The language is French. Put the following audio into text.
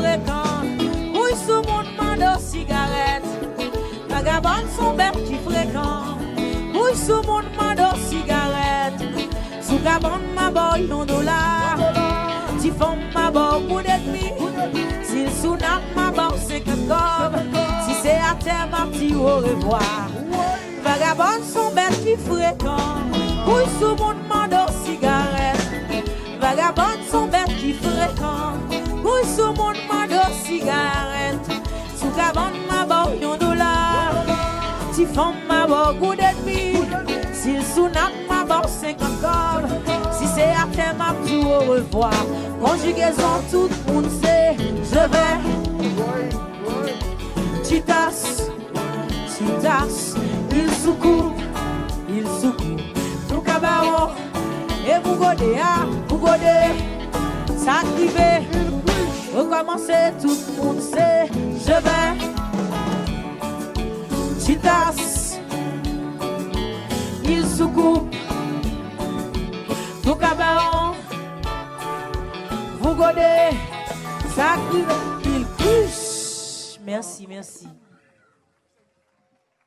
fréquente. Oui, sous mon mando cigarette. Vagabondes sont bêtes qui fréquentent. Oui, sous mon mando cigarette. Sous cabane ma boy $1. Si font ma boy coup d'ennemi. Si sous nap ma boy 50 cob. Si c'est à terre ma petit au revoir. Vagabondes sont bêtes qui fréquentent. Oui, sous mon mando cigarette. Vagabondes sont bêtes qui fréquentent. Oui, sous mon mando cigarette. Sous cabane ma boy $1. Si font ma boy coup d'ennemi. Si sous nap ma boy 50 cob. Si c'est à terre ma petit au revoir. Conjugaison tout le monde sait. Je vais. Chitas. Il secoue, tout cabaret, et vous godez, ça crive, recommencer, tout le monde sait, je vais, Chitas, il secoue, tout cabaret, vous godez, ça crive, il couche, merci.